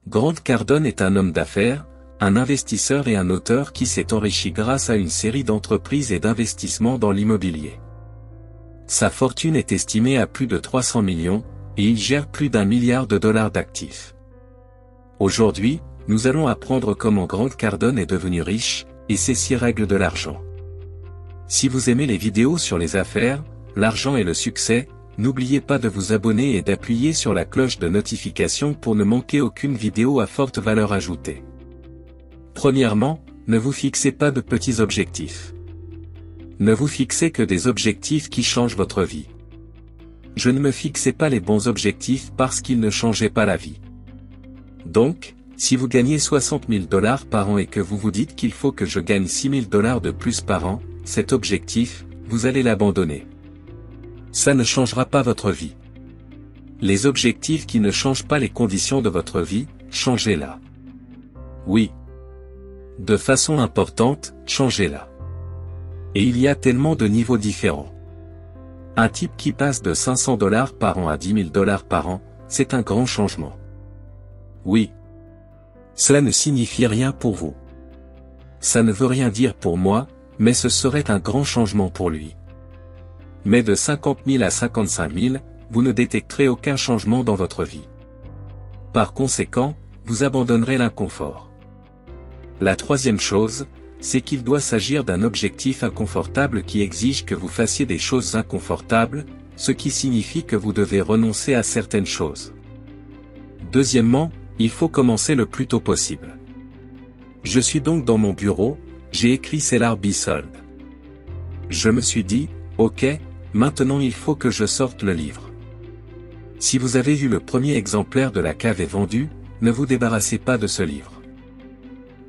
Grant Cardone est un homme d'affaires, un investisseur et un auteur qui s'est enrichi grâce à une série d'entreprises et d'investissements dans l'immobilier. Sa fortune est estimée à plus de 300 millions, et il gère plus d'1 milliard de dollars d'actifs. Aujourd'hui, nous allons apprendre comment Grant Cardone est devenu riche, et ses 6 règles de l'argent. Si vous aimez les vidéos sur les affaires, l'argent et le succès, n'oubliez pas de vous abonner et d'appuyer sur la cloche de notification pour ne manquer aucune vidéo à forte valeur ajoutée. Premièrement, ne vous fixez pas de petits objectifs. Ne vous fixez que des objectifs qui changent votre vie. Je ne me fixais pas les bons objectifs parce qu'ils ne changeaient pas la vie. Donc, si vous gagnez 60 000 $ par an et que vous vous dites qu'il faut que je gagne 6 000 $ de plus par an, cet objectif, vous allez l'abandonner. Ça ne changera pas votre vie. Les objectifs qui ne changent pas les conditions de votre vie, changez-la. Oui. De façon importante, changez-la. Et il y a tellement de niveaux différents. Un type qui passe de 500 $ par an à 10 000 $ par an, c'est un grand changement. Oui. Cela ne signifie rien pour vous. Ça ne veut rien dire pour moi, mais ce serait un grand changement pour lui. Mais de 50 000 à 55 000, vous ne détecterez aucun changement dans votre vie. Par conséquent, vous abandonnerez l'inconfort. La troisième chose, c'est qu'il doit s'agir d'un objectif inconfortable qui exige que vous fassiez des choses inconfortables, ce qui signifie que vous devez renoncer à certaines choses. Deuxièmement, il faut commencer le plus tôt possible. Je suis donc dans mon bureau, j'ai écrit Cellar Be Sold. Je me suis dit, ok, maintenant il faut que je sorte le livre. Si vous avez vu le premier exemplaire de La Cave est vendu, ne vous débarrassez pas de ce livre.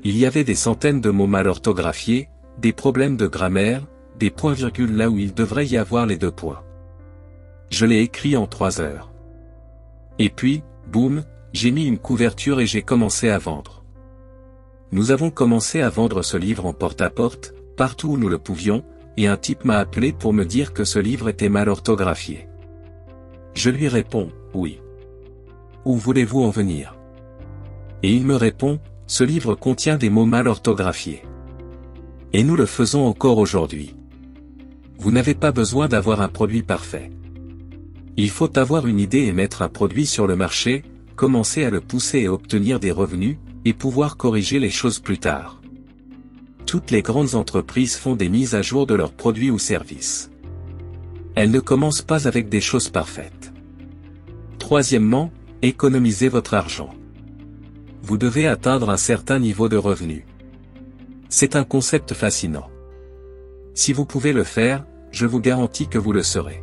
Il y avait des centaines de mots mal orthographiés, des problèmes de grammaire, des points-virgules là où il devrait y avoir les 2 points. Je l'ai écrit en 3 heures. Et puis, boum, j'ai mis une couverture et j'ai commencé à vendre. Nous avons commencé à vendre ce livre en porte-à-porte, partout où nous le pouvions, et un type m'a appelé pour me dire que ce livre était mal orthographié. Je lui réponds, oui. Où voulez-vous en venir? Et il me répond, ce livre contient des mots mal orthographiés. Et nous le faisons encore aujourd'hui. Vous n'avez pas besoin d'avoir un produit parfait. Il faut avoir une idée et mettre un produit sur le marché, commencer à le pousser et obtenir des revenus, et pouvoir corriger les choses plus tard. Toutes les grandes entreprises font des mises à jour de leurs produits ou services. Elles ne commencent pas avec des choses parfaites. Troisièmement, économisez votre argent. Vous devez atteindre un certain niveau de revenu. C'est un concept fascinant. Si vous pouvez le faire, je vous garantis que vous le serez.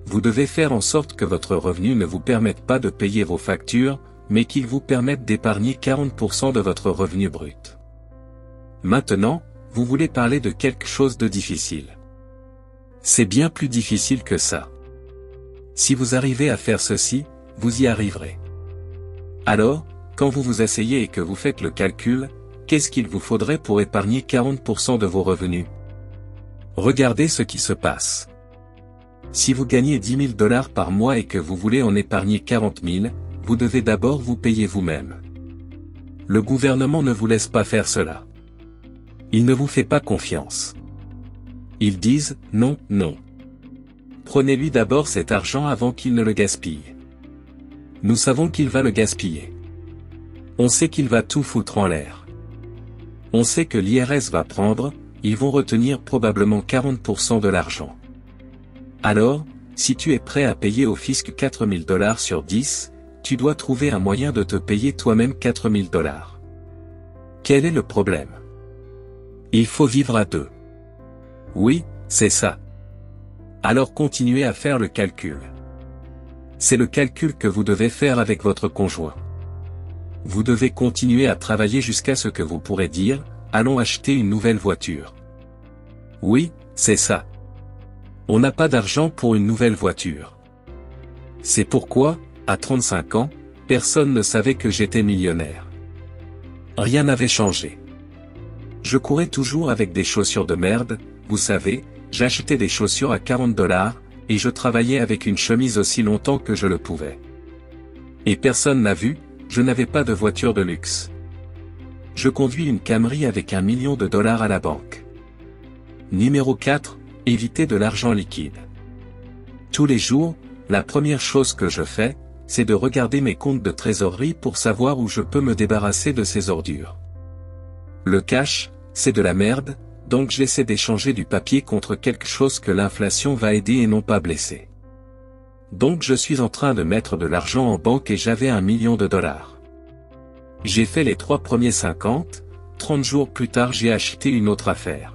Vous devez faire en sorte que votre revenu ne vous permette pas de payer vos factures, mais qu'il vous permette d'épargner 40% de votre revenu brut. Maintenant, vous voulez parler de quelque chose de difficile. C'est bien plus difficile que ça. Si vous arrivez à faire ceci, vous y arriverez. Alors, quand vous vous asseyez et que vous faites le calcul, qu'est-ce qu'il vous faudrait pour épargner 40% de vos revenus? Regardez ce qui se passe. Si vous gagnez 10 000 $ par mois et que vous voulez en épargner 40 000, vous devez d'abord vous payer vous-même. Le gouvernement ne vous laisse pas faire cela. Il ne vous fait pas confiance. Ils disent, non, non. Prenez-lui d'abord cet argent avant qu'il ne le gaspille. Nous savons qu'il va le gaspiller. On sait qu'il va tout foutre en l'air. On sait que l'IRS va prendre, ils vont retenir probablement 40% de l'argent. Alors, si tu es prêt à payer au fisc 4 000 $ sur 10, tu dois trouver un moyen de te payer toi-même 4 000 $. Quel est le problème? Il faut vivre à 2. Oui, c'est ça. Alors continuez à faire le calcul. C'est le calcul que vous devez faire avec votre conjoint. Vous devez continuer à travailler jusqu'à ce que vous pourrez dire, allons acheter une nouvelle voiture. Oui, c'est ça. On n'a pas d'argent pour une nouvelle voiture. C'est pourquoi, à 35 ans, personne ne savait que j'étais millionnaire. Rien n'avait changé. Je courais toujours avec des chaussures de merde, vous savez, j'achetais des chaussures à 40 $, et je travaillais avec une chemise aussi longtemps que je le pouvais. Et personne n'a vu, je n'avais pas de voiture de luxe. Je conduis une Camry avec $1 million à la banque. Numéro 4, éviter de l'argent liquide. Tous les jours, la première chose que je fais, c'est de regarder mes comptes de trésorerie pour savoir où je peux me débarrasser de ces ordures. Le cash, c'est de la merde, donc j'essaie d'échanger du papier contre quelque chose que l'inflation va aider et non pas blesser. Donc je suis en train de mettre de l'argent en banque et j'avais $1 million. J'ai fait les 3 premiers 50, 30 jours plus tard j'ai acheté une autre affaire.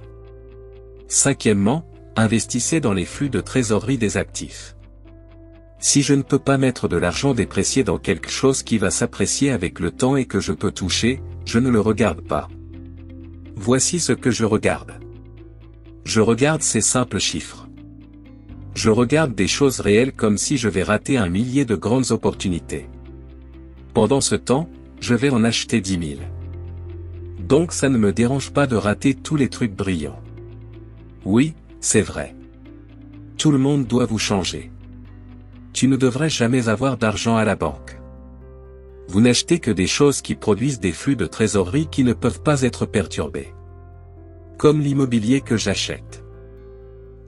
Cinquièmement, investissez dans les flux de trésorerie des actifs. Si je ne peux pas mettre de l'argent déprécié dans quelque chose qui va s'apprécier avec le temps et que je peux toucher, je ne le regarde pas. Voici ce que je regarde. Je regarde ces simples chiffres. Je regarde des choses réelles comme si je vais rater 1 millier de grandes opportunités. Pendant ce temps, je vais en acheter 10 000. Donc ça ne me dérange pas de rater tous les trucs brillants. Oui, c'est vrai. Tout le monde doit vous changer. Tu ne devrais jamais avoir d'argent à la banque. Vous n'achetez que des choses qui produisent des flux de trésorerie qui ne peuvent pas être perturbés. Comme l'immobilier que j'achète.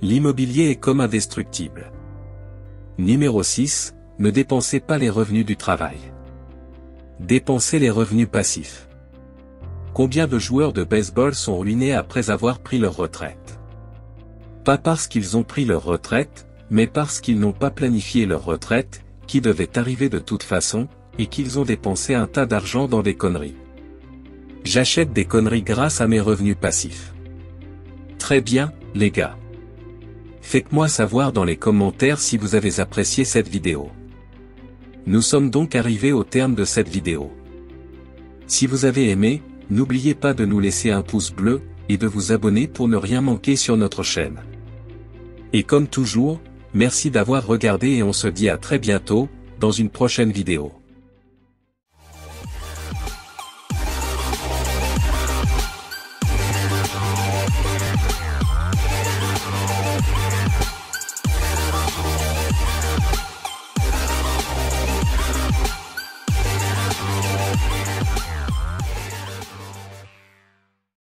L'immobilier est comme indestructible. Numéro 6, ne dépensez pas les revenus du travail. Dépensez les revenus passifs. Combien de joueurs de baseball sont ruinés après avoir pris leur retraite? Pas parce qu'ils ont pris leur retraite, mais parce qu'ils n'ont pas planifié leur retraite, qui devait arriver de toute façon, et qu'ils ont dépensé un tas d'argent dans des conneries. J'achète des conneries grâce à mes revenus passifs. Très bien, les gars. Faites-moi savoir dans les commentaires si vous avez apprécié cette vidéo. Nous sommes donc arrivés au terme de cette vidéo. Si vous avez aimé, n'oubliez pas de nous laisser un pouce bleu, et de vous abonner pour ne rien manquer sur notre chaîne. Et comme toujours, merci d'avoir regardé et on se dit à très bientôt, dans une prochaine vidéo.